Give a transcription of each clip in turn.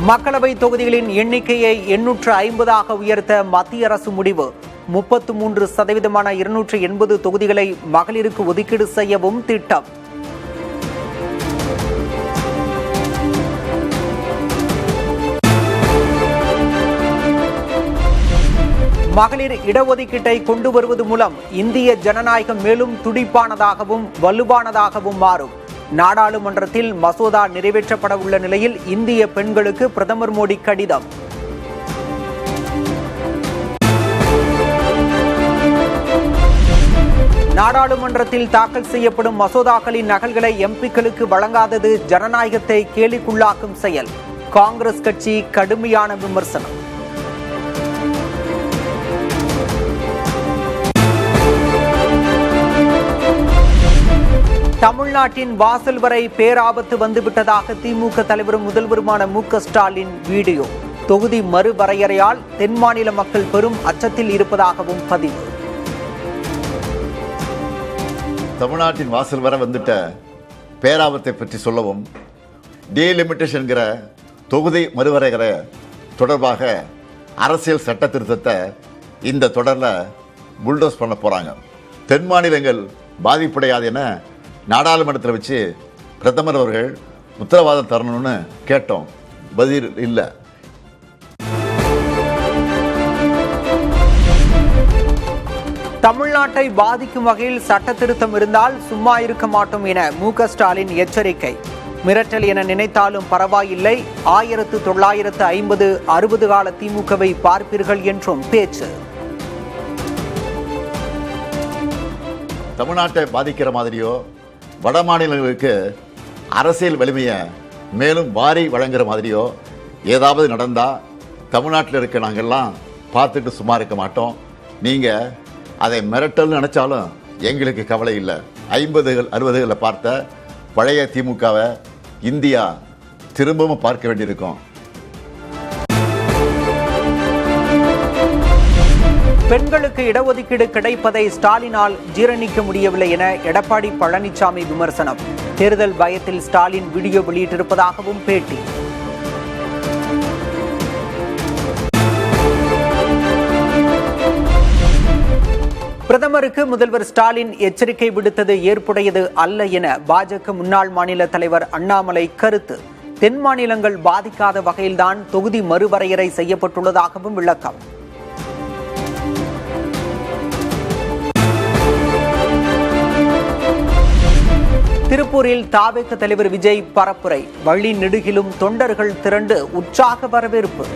மக்களவை தொகுதிகளின் எண்ணிக்கையை 850ஆக உயர்த்த மத்திய அரசு முடிவு. 33% 280 தொகுதிகளை மகளிருக்கு ஒதுக்கீடு செய்யவும் திட்டம். மகளிர் இடஒதுக்கீட்டை கொண்டு வருவது மூலம் இந்திய ஜனநாயகம் மேலும் துடிப்பானதாகவும் வலுவானதாகவும் மாறும். நாடாளுமன்றத்தில் மசோதா நிறைவேற்றப்பட உள்ள நிலையில் இந்திய பெண்களுக்கு பிரதமர் மோடி கடிதம். நாடாளுமன்றத்தில் தாக்கல் செய்யப்படும் மசோதாக்களின் நகல்களை எம்பிக்களுக்கு வழங்காதது ஜனநாயகத்தை கேலிக்குள்ளாக்கும் செயல். காங்கிரஸ் கட்சி கடுமையான விமர்சனம். தமிழ்நாட்டின் வாசல் வரை பேராபத்து வந்துவிட்டதாக திமுக தலைவரும் முதல்வருமான மு.க. ஸ்டாலின் வீடியோ. தொகுதி மறுவரையறையால் தென் மாநில மக்கள் பெரும் அச்சத்தில் இருப்பதாகவும் பதிவு. தமிழ்நாட்டின் வாசல் வரை வந்துட்ட பேராபத்தை பற்றி சொல்லவும், டீலிமிட்டேஷன்கிற தொகுதி மறுவரையறை தொடர்பாக அரசியல் சட்ட திருத்தத்தை இந்த தொடரில் புல்டோஸ் பண்ண போகிறாங்க. தென் மாநிலங்கள் பாதிப்படையாது என நாடாளுமன்றத்தில் வச்சு பிரதமர் அவர்கள் உத்தரவாதம் தரணும்னு கேட்டோம். பதில் இல்லை. தமிழ்நாட்டை பாதிக்கும் வகையில் சட்ட திருத்தம் இருந்தால் சும்மா இருக்க மாட்டோம் என மு.க. ஸ்டாலின் எச்சரிக்கை. மிரட்டல் என நினைத்தாலும் பரவாயில்லை, 1950, 60 கால திமுகவை பார்ப்பீர்கள் என்றும் பேச்சு. தமிழ்நாட்டை பாதிக்கிற மாதிரியோ வட மாநிலங்களுக்கு அரசியல் வலிமையை மேலும் வாரி வழங்குற மாதிரியோ ஏதாவது நடந்தால் தமிழ்நாட்டில் இருக்க நாங்கள்லாம் பார்த்துட்டு சும்மா இருக்க மாட்டோம். நீங்கள் அதை மிரட்டல்னு நினச்சாலும் எங்களுக்கு கவலை இல்லை. 50, 60களில் பார்த்த பழைய திமுகவை இந்தியா திரும்பவும் பார்க்க வேண்டியிருக்கும். பெண்களுக்கு இடஒதுக்கீடு கிடைப்பதை ஸ்டாலினால் ஜீரணிக்க முடியவில்லை என எடப்பாடி பழனிசாமி விமர்சனம். தேர்தல் பயத்தில் ஸ்டாலின் வீடியோ வெளியிட்டிருப்பதாகவும் பேட்டி. பிரதமருக்கு முதல்வர் ஸ்டாலின் எச்சரிக்கை விடுத்தது ஏற்புடையது அல்ல என பாஜக முன்னாள் மாநில தலைவர் அண்ணாமலை கருத்து. தென் மாநிலங்கள் பாதிக்காத வகையில்தான் தொகுதி மறுவரையறை செய்யப்பட்டுள்ளதாகவும் விளக்கம். திருப்பூரில் தாவேக தலைவர் விஜய் பரப்புரை. வழி நெடுகிலும் தொண்டர்கள் திரண்டு உற்சாக வரவேற்பு.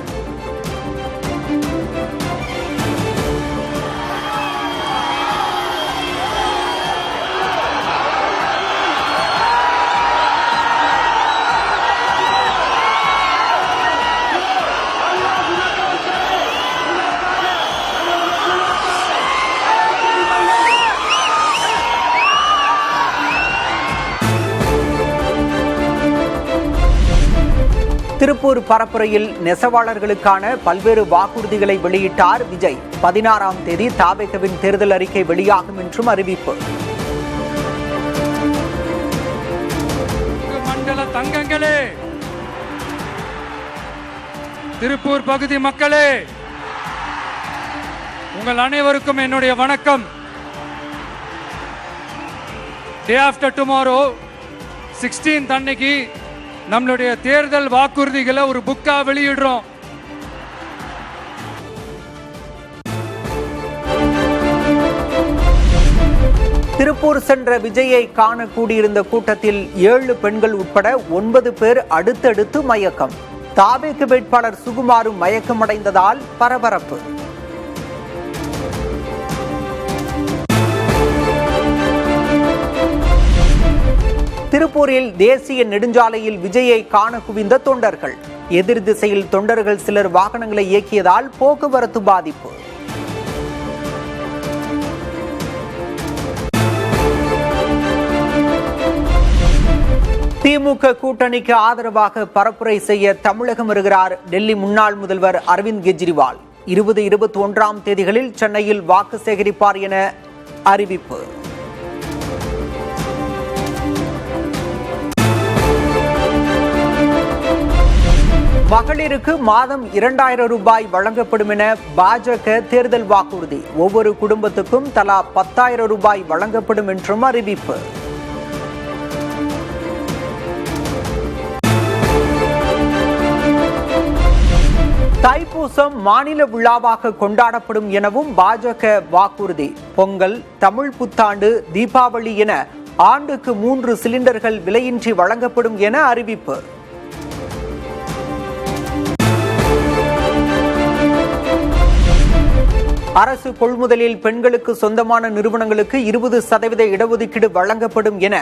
திருப்பூர் பரப்புரையில் நெசவாளர்களுக்கான பல்வேறு வாக்குறுதிகளை வெளியிட்டார் விஜய். 16ஆம் தேதி தாவேகவின் தேர்தல் அறிக்கை வெளியாகும் என்றும் அறிவிப்பு. மண்டல தங்கங்களே, திருப்பூர் பகுதி மக்களே, உங்கள் அனைவருக்கும் என்னுடைய வணக்கம். டே ஆஃப்டர் டுமாரோ 16th அன்னைக்கு நம்மளுடைய தேர்தல் வாக்குறுதிகளை ஒரு புக்கா வெளியிடுறோம். திருப்பூர் சென்ற விஜயை காண கூடியிருந்த கூட்டத்தில் 7 பெண்கள் உட்பட 9 பேர் அடுத்தடுத்து மயக்கம். தாவேக வேட்பாளர் சுகுமாரும் மயக்கமடைந்ததால் பரபரப்பு. திருப்பூரில் தேசிய நெடுஞ்சாலையில் விஜயை காண குவிந்த தொண்டர்கள். எதிர் திசையில் தொண்டர்கள் சிலர் வாகனங்களை இயக்கியதால் போக்குவரத்து பாதிப்பு. திமுக கூட்டணிக்கு ஆதரவாக பரப்புரை செய்ய தமிழகம் வருகிறார் டெல்லி முன்னாள் முதல்வர் அரவிந்த் கெஜ்ரிவால். 20, 21ஆம் தேதிகளில் சென்னையில் வாக்கு சேகரிப்பார் என அறிவிப்பு. மகளிருக்கு மாதம் 2000 ரூபாய் வழங்கப்படும் என பாஜக தேர்தல் வாக்குறுதி. ஒவ்வொரு குடும்பத்துக்கும் தலா 10,000 ரூபாய் வழங்கப்படும் என்றும் அறிவிப்பு. தைப்பூசம் மாநில விழாவாக கொண்டாடப்படும் எனவும் பாஜக வாக்குறுதி. பொங்கல், தமிழ் புத்தாண்டு, தீபாவளி என ஆண்டுக்கு 3 சிலிண்டர்கள் விலையின்றி வழங்கப்படும் என அறிவிப்பு. அரசு கொள்முதலில் பெண்களுக்கு சொந்தமான நிறுவனங்களுக்கு 20% இடஒதுக்கீடு வழங்கப்படும் என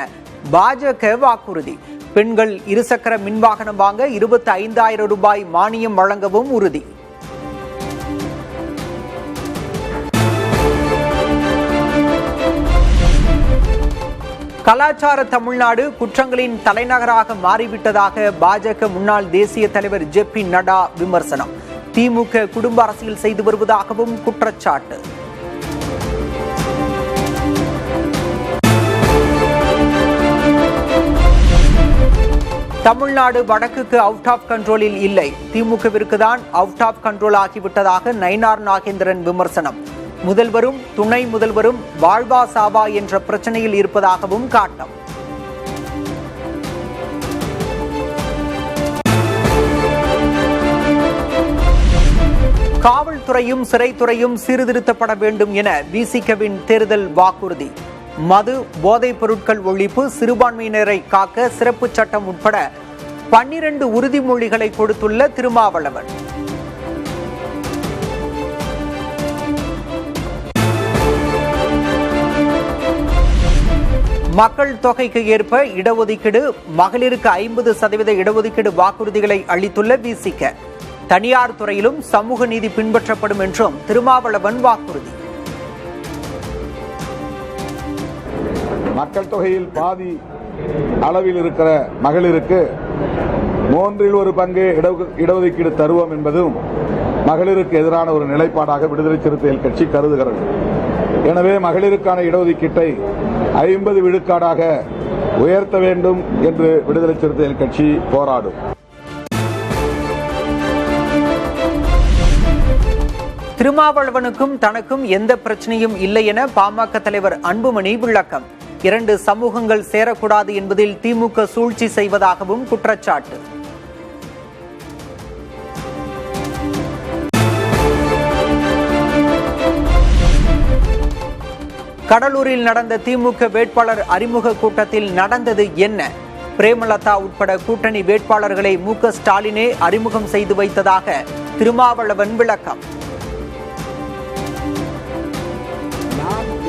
பாஜக வாக்குறுதி. பெண்கள் இருசக்கர மின்வாகனம் வாங்க 25,000 ரூபாய் மானியம் வழங்கவும் உறுதி. கலாச்சார தமிழ்நாடு குற்றங்களின் தலைநகராக மாறிவிட்டதாக பாஜக முன்னாள் தேசிய தலைவர் ஜே.பி. நட்டா விமர்சனம். திமுக குடும்ப அரசியல் செய்து வருவதாகவும் குற்றச்சாட்டு. தமிழ்நாடு வடக்குக்கு அவுட் ஆஃப் கண்ட்ரோலில் இல்லை, திமுகவிற்கு தான் அவுட் ஆஃப் கண்ட்ரோல் ஆகிவிட்டதாக நயினார் நாகேந்திரன் விமர்சனம். முதல்வரும் துணை முதல்வரும் வாழ்வா சாவா என்ற பிரச்சனையில் இருப்பதாகவும் காட்டம். காவல்துறையும் சிறைத்துறையும் சீர்திருத்தப்பட வேண்டும் என விசிகவின் தேர்தல் வாக்குறுதி. மது, போதைப் பொருட்கள் ஒழிப்பு, சிறுபான்மையினரை காக்க சிறப்பு சட்டம் உட்பட 12 உறுதிமொழிகளை கொடுத்துள்ள திருமாவளவன். மக்கள் தொகைக்கு ஏற்ப இடஒதுக்கீடு, மகளிருக்கு 50% இடஒதுக்கீடு வாக்குறுதிகளை அளித்துள்ள விசிக. தனியார் துறையிலும் சமூக நீதி பின்பற்றப்படும் என்றும் திருமாவளவன் வாக்குறுதி. மக்கள் தொகையில் பாதி அளவில் இருக்கிற மகளிருக்கு 1/3 பங்கு இடஒதுக்கீடு தருவோம் என்பதும் மகளிருக்கு எதிரான ஒரு நிலைப்பாடாக விடுதலை சிறுத்தைகள் கட்சி கருதுகிறது. எனவே மகளிருக்கான இடஒதுக்கீட்டை 50 விழுக்காடாக உயர்த்த வேண்டும் என்று விடுதலை சிறுத்தைகள் கட்சி போராடும். திருமாவளவனுக்கும் தனக்கும் எந்த பிரச்சனையும் இல்லை என பாமக தலைவர் அன்புமணி விளக்கம். 2 சமூகங்கள் சேரக்கூடாது என்பதில் திமுக சூழ்ச்சி செய்வதாகவும் குற்றச்சாட்டு. கடலூரில் நடந்த திமுக வேட்பாளர் அறிமுக கூட்டத்தில் நடந்தது என்ன? பிரேமலதா உட்பட கூட்டணி வேட்பாளர்களை மு.க. ஸ்டாலினே அறிமுகம் செய்து வைத்ததாக திருமாவளவன் விளக்கம்.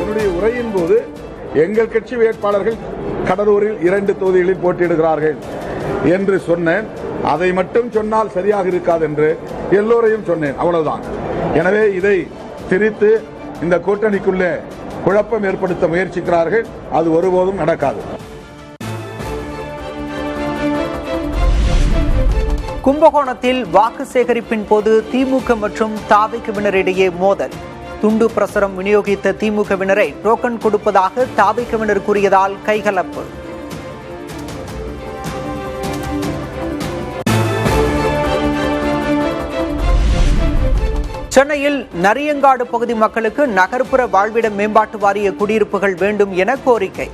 என்னுடைய உரையின் போது எங்கள் கட்சி வேட்பாளர்கள் கடலூரில் 2 தொகுதிகளில் போட்டியிடுகிறார்கள் என்று சொன்னேன். அதை மட்டும் சொன்னால் சரியாக இருக்காது என்று எல்லோரையும் சொன்னேன், அவ்வளவுதான். எனவே இதை திரித்து இந்த கூட்டணிக்குள்ளே குழப்பம் ஏற்படுத்த முயற்சிக்கிறார்கள். அது ஒருபோதும் நடக்காது. கும்பகோணத்தில் வாக்கு சேகரிப்பின் போது திமுக மற்றும் தாவேகவினரிடையே மோதல். துண்டு பிரசுரம் விநியோகித்த திமுகவினரை டோக்கன் கொடுப்பதாக தாவேகவினர் கூறியதால் கைகலப்பு. சென்னையில் நரியங்காடு பகுதி மக்களுக்கு நகர்ப்புற வாழ்விட மேம்பாட்டு வாரிய குடியிருப்புகள் வேண்டும் என கோரிக்கை.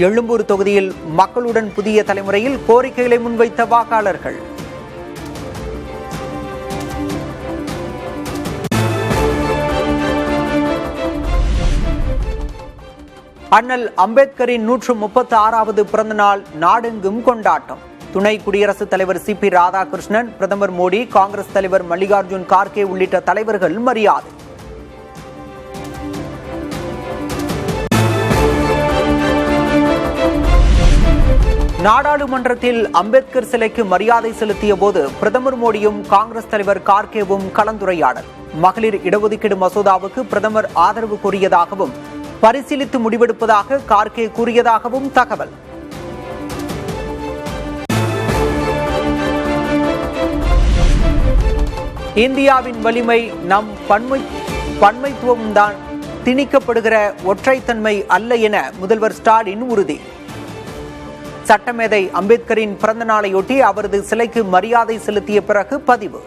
எழும்பூர் தொகுதியில் மக்களுடன் புதிய தலைமுறையில் கோரிக்கைகளை முன்வைத்த வாக்காளர்கள். அண்ணல் அம்பேத்கரின் 136வது பிறந்த நாள் நாடெங்கும் கொண்டாட்டம். துணை குடியரசுத் தலைவர் சி.பி. ராதாகிருஷ்ணன், பிரதமர் மோடி, காங்கிரஸ் தலைவர் மல்லிகார்ஜுன் கார்கே உள்ளிட்ட தலைவர்கள் மரியாதை. நாடாளுமன்றத்தில் அம்பேத்கர் சிலைக்கு மரியாதை செலுத்திய போது பிரதமர் மோடியும் காங்கிரஸ் தலைவர் கார்கேவும் கலந்துரையாடல். மகளிர் இடஒதுக்கீடு மசோதாவுக்கு பிரதமர் ஆதரவு கோரியதாகவும் பரிசீலித்து முடிவெடுப்பதாக கார்கே கூறியதாகவும் தகவல். இந்தியாவின் வலிமை நம் பன்மைத்துவம்தான், திணிக்கப்படுகிற ஒற்றைத்தன்மை அல்ல என முதல்வர் ஸ்டாலின் உறுதி. சட்டமேதை அம்பேத்கரின் பிறந்த நாளையொட்டி அவரது சிலைக்கு மரியாதை செலுத்திய பிறகு பதிவு.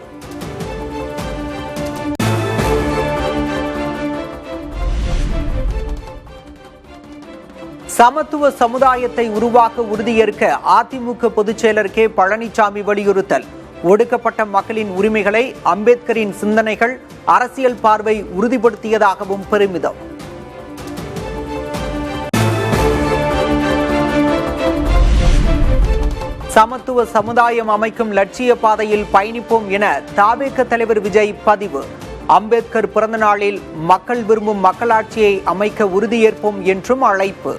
சமத்துவ சமுதாயத்தை உருவாக்க உறுதியேற்க அதிமுக பொதுச் செயலர் கே பழனிசாமி வலியுறுத்தல். ஒடுக்கப்பட்ட மக்களின் உரிமைகளை அம்பேத்கரின் சிந்தனைகள் அரசியல் பார்வை உறுதிப்படுத்தியதாகவும் பெருமிதம். சமத்துவ சமுதாயம் அமைக்கும் லட்சிய பாதையில் பயணிப்போம் என தவேக தலைவர் விஜய் பதிவு. அம்பேத்கர் பிறந்த நாளில் மக்கள் விரும்பும் மக்களாட்சியை அமைக்க உறுதியேற்போம் என்றும் அழைப்பு.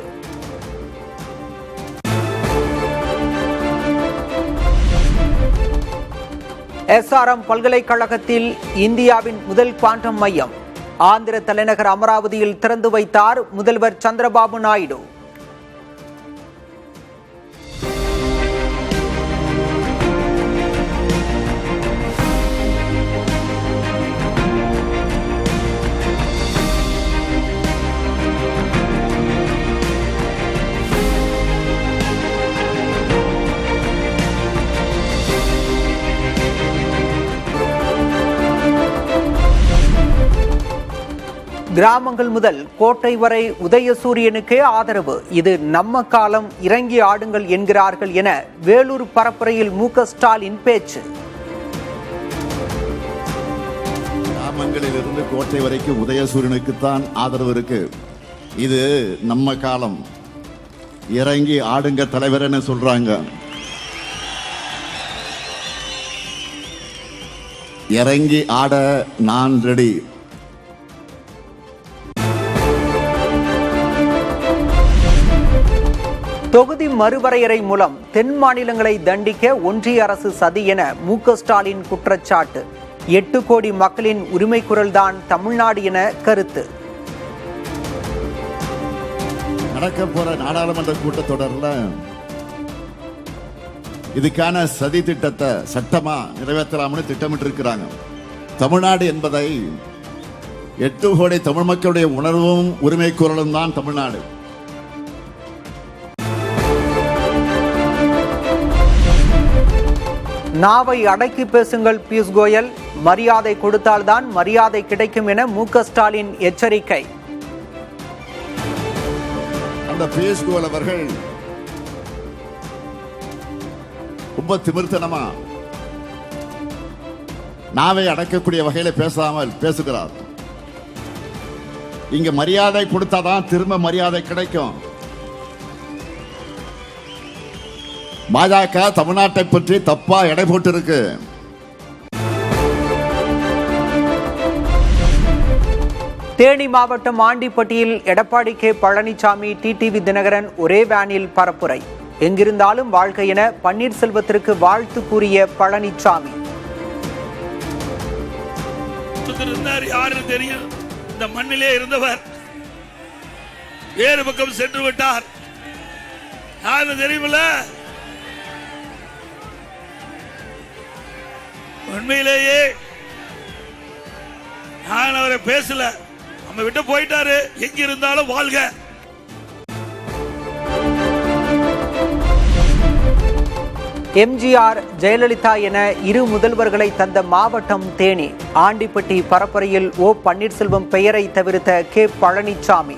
SRM பல்கலைக்கழகத்தில் இந்தியாவின் முதல் குவாண்டம் மையம் ஆந்திர தலைநகர் அமராவதியில் திறந்து வைத்தார் முதல்வர் சந்திரபாபு நாயுடு. கிராமங்கள் முதல் கோட்டை வரை உதயசூரியனுக்கே ஆதரவு. இது நம்ம காலம், இறங்கி ஆடுங்கள் என்கிறார்கள் என வேலூர் பரப்புரையில் மு.க. ஸ்டாலின் பேச்சு. கிராமங்களில் இருந்து கோட்டை வரைக்கும் உதயசூரியனுக்குத்தான் ஆதரவு இருக்கு. இது நம்ம காலம், இறங்கி ஆடுங்க தலைவர்னு சொல்றாங்க. இறங்கி ஆட நான் ரெடி. தொகுதி மறுவரையறை மூலம் தென் மாநிலங்களை தண்டிக்க ஒன்றிய அரசு சதி என மு.க. ஸ்டாலின் குற்றச்சாட்டு. 8 கோடி மக்களின் உரிமை குரல்தான் தமிழ்நாடு என கருத்து. நடக்க போற நாடாளுமன்ற கூட்டத்தொடர்ல இதுக்கான சதி திட்டத்தை சட்டமா நிறைவேற்றலாம்னு திட்டமிட்டு இருக்கிறாங்க. தமிழ்நாடு என்பதை 8 கோடி தமிழ் மக்களுடைய உணர்வும் உரிமை குரலும் தான் தமிழ்நாடு. நாவை அடக்கி பேசுங்கள் பியூஷ் கோயல், மரியாதை கொடுத்தால்தான் மரியாதை கிடைக்கும் என மு.க. ஸ்டாலின் எச்சரிக்கை. அந்த பியூஷ் கோயல் அவர்கள் ரொம்ப திமிர்த்தனமா நாவை அடக்கக்கூடிய வகையில பேசாமல் பேசுகிறார். இங்க மரியாதை கொடுத்தாதான் திரும்ப மரியாதை கிடைக்கும். பாஜக தமிழ்நாட்டை பற்றி தப்பா எடை போட்டு இருக்கு. தேனி மாவட்டம் ஆண்டிப்பட்டியில் எடப்பாடி கே பழனிசாமி, டிடிவி தினகரன் ஒரே வேனில் பரப்புரை. எங்கிருந்தாலும் வாழ்க்கை என பன்னீர்செல்வத்திற்கு வாழ்த்து கூறிய பழனிசாமி. தெரியும், இந்த மண்ணிலே இருந்தவர் வேறு பக்கம் சென்று விட்டார். யாரு தெரியுமில்ல? உண்மையிலேயே நான் அவரை பேசல, நம்ம விட்டு போயிட்டாரு. எங்க இருந்தாலும் வாழ்க. எம்ஜிஆர், ஜெயலலிதா என இரு முதல்வர்களை தந்த மாவட்டம் தேனி. ஆண்டிப்பட்டி பரப்புரையில் ஓ பன்னீர்செல்வம் பெயரை தவிர்த்த கே பழனிசாமி.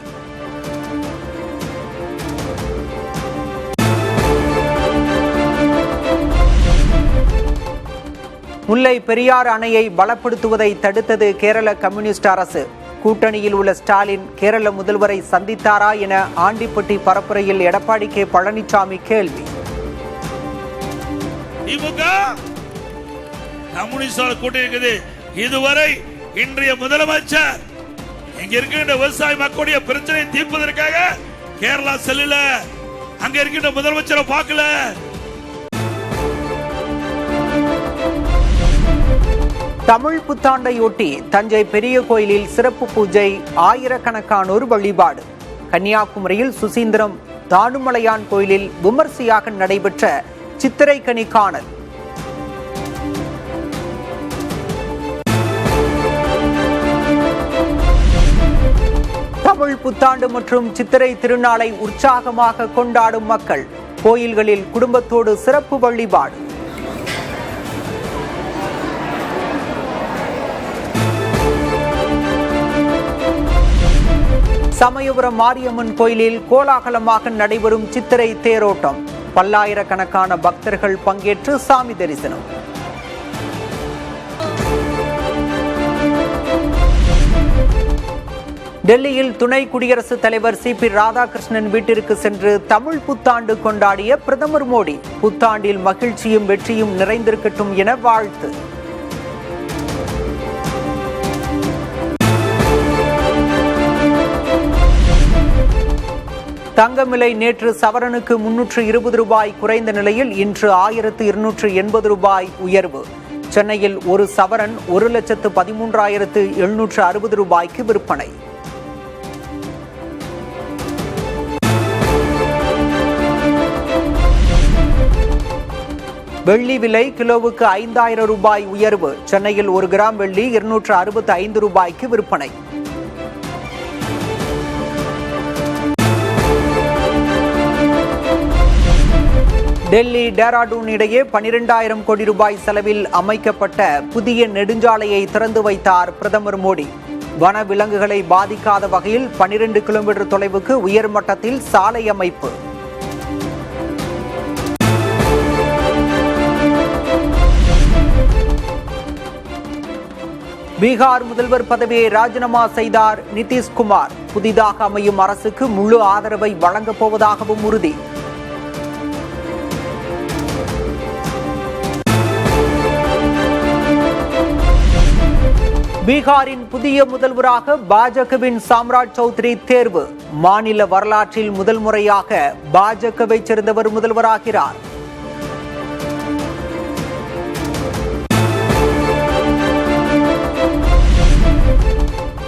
முல்லை பெரியாறு அணையை பலப்படுத்துவதை தடுத்தது கேரள கம்யூனிஸ்ட் அரசு. கூட்டணியில் உள்ள ஸ்டாலின் கேரள முதல்வரை சந்தித்தாரா என ஆண்டிப்பட்டி பரப்புரையில் எடப்பாடி கே பழனிசாமி கேள்வி. கம்யூனிஸ்ட் கூட்டணி இருக்குது. இதுவரை இன்றைய முதலமைச்சர் இங்க இருக்கின்ற விவசாய மக்களுடைய பிரச்சனை தீர்ப்பதற்காக கேரளா செல்லல, அங்க இருக்கின்ற முதலமைச்சரை பார்க்கல. தமிழ் புத்தாண்டையொட்டி தஞ்சை பெரிய கோயிலில் சிறப்பு பூஜை, ஆயிரக்கணக்கானோர் வழிபாடு. கன்னியாகுமரியில் சுசீந்திரம் தானுமலையான் கோயிலில் விமர்சையாக நடைபெற்ற சித்திரைக்கனி காணல். தமிழ் புத்தாண்டு மற்றும் சித்திரை திருநாளை உற்சாகமாக கொண்டாடும் மக்கள். கோயில்களில் குடும்பத்தோடு சிறப்பு வழிபாடு. சமயபுரம் மாரியம்மன் கோயிலில் கோலாகலமாக நடைபெறும் சித்திரை தேரோட்டம். பல்லாயிரக்கணக்கான பக்தர்கள் பங்கேற்று சாமி தரிசனம். டெல்லியில் துணை குடியரசுத் தலைவர் CP ராதாகிருஷ்ணன் வீட்டிற்கு சென்று தமிழ் புத்தாண்டு கொண்டாடிய பிரதமர் மோடி, புத்தாண்டில் மகிழ்ச்சியும் வெற்றியும் நிறைந்திருக்கட்டும் என வாழ்த்து. தங்கம் விலை நேற்று சவரனுக்கு 320 ரூபாய் குறைந்த நிலையில் இன்று 1280 ரூபாய் உயர்வு. சென்னையில் ஒரு சவரன் 1,13,760 ரூபாய்க்கு விற்பனை. வெள்ளி விலை கிலோவுக்கு 5000 ரூபாய் உயர்வு. சென்னையில் 1 கிராம் வெள்ளி 265 ரூபாய்க்கு விற்பனை. டெல்லி டேராடூன் இடையே 12,000 கோடி ரூபாய் செலவில் அமைக்கப்பட்ட புதிய நெடுஞ்சாலையை திறந்து வைத்தார் பிரதமர் மோடி. வன விலங்குகளை பாதிக்காத வகையில் 12 கிலோமீட்டர் தொலைவுக்கு உயர்மட்டத்தில் சாலை அமைப்பு. பீகார் முதல்வர் பதவியை ராஜினாமா செய்தார் நிதிஷ்குமார். புதிதாக அமையும் அரசுக்கு முழு ஆதரவை வழங்கப் போவதாகவும் உறுதி. பீகாரின் புதிய முதல்வராக பாஜகவின் சாம்ராஜ் சௌத்ரி தேர்வு. மாநில வரலாற்றில் முதல் முறையாக பாஜகவை சேர்ந்தவர் முதல்வராகிறார்.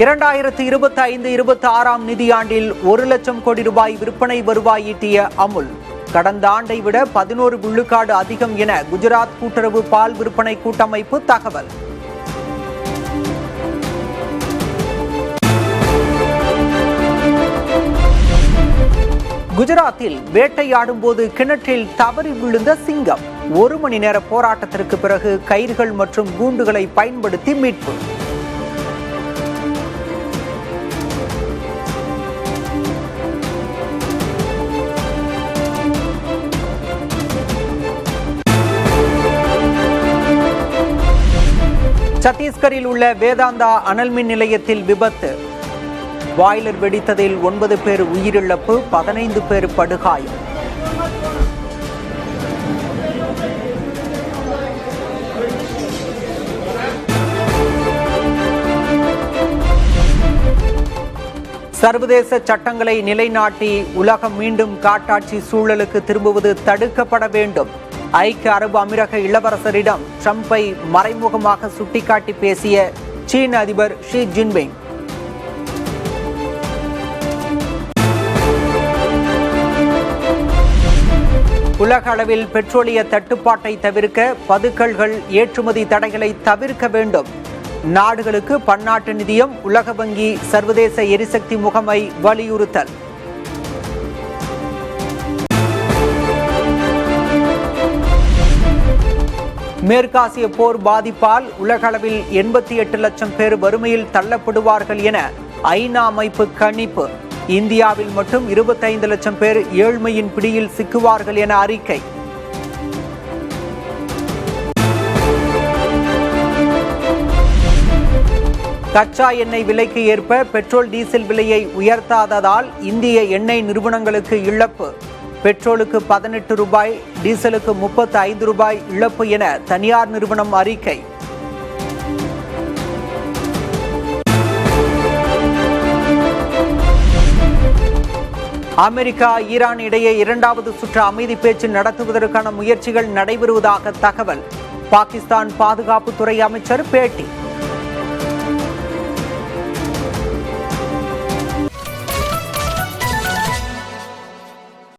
இரண்டாயிரத்து 25-26 நிதியாண்டில் 1 லட்சம் கோடி ரூபாய் விற்பனை வருவாய் ஈட்டிய அமுல். கடந்த ஆண்டை விட 11 விழுக்காடு அதிகம் என குஜராத் கூட்டுறவு பால் விற்பனை கூட்டமைப்பு தகவல். குஜராத்தில் வேட்டையாடும் போது கிணற்றில் தவறி விழுந்த சிங்கம். 1 மணி நேர போராட்டத்திற்கு பிறகு கயிறுகள் மற்றும் கூண்டுகளை பயன்படுத்தி மீட்பு. சத்தீஸ்கரில் உள்ள வேதாந்தா அனல் மின் நிலையத்தில் விபத்து. பாய்லர் வெடித்ததில் 9 பேர் உயிரிழப்பு, 15 பேர் படுகாயம். சர்வதேச சட்டங்களை நிலைநாட்டி உலகம் மீண்டும் காட்டாட்சி சூழலுக்கு திரும்புவது தடுக்கப்பட வேண்டும். ஐக்கிய அரபு அமீரக இளவரசரிடம் ட்ரம்பை மறைமுகமாக சுட்டிக்காட்டி பேசிய சீன அதிபர் ஷி ஜின்பிங். உலக அளவில் பெட்ரோலிய தட்டுப்பாட்டை தவிர்க்க பதுக்கல்கள், ஏற்றுமதி தடைகளை தவிர்க்க வேண்டும். நாடுகளுக்கு பன்னாட்டு நிதியம், உலக வங்கி, சர்வதேச எரிசக்தி முகமை வலியுறுத்தல். மேற்காசிய போர் பாதிப்பால் உலக அளவில் 88 லட்சம் பேர் வறுமையில் தள்ளப்படுவார்கள் என ஐநா அமைப்பு கணிப்பு. இந்தியாவில் மட்டும் 25 லட்சம் பேர் ஏழ்மையின் பிடியில் சிக்குவார்கள் என அறிக்கை. கச்சா எண்ணெய் விலைக்கு ஏற்ப பெட்ரோல், டீசல் விலையை உயர்த்தாததால் இந்திய எண்ணெய் நிறுவனங்களுக்கு இழப்பு. பெட்ரோலுக்கு 18 ரூபாய், டீசலுக்கு 35 ரூபாய் இழப்பு என தனியார் நிறுவனம் அறிக்கை. அமெரிக்கா, ஈரான் இடையே 2வது சுற்று அமைதி பேச்சு நடத்துவதற்கான முயற்சிகள் நடைபெறுவதாக தகவல். பாகிஸ்தான் பாதுகாப்புத்துறை அமைச்சர் பேட்டி.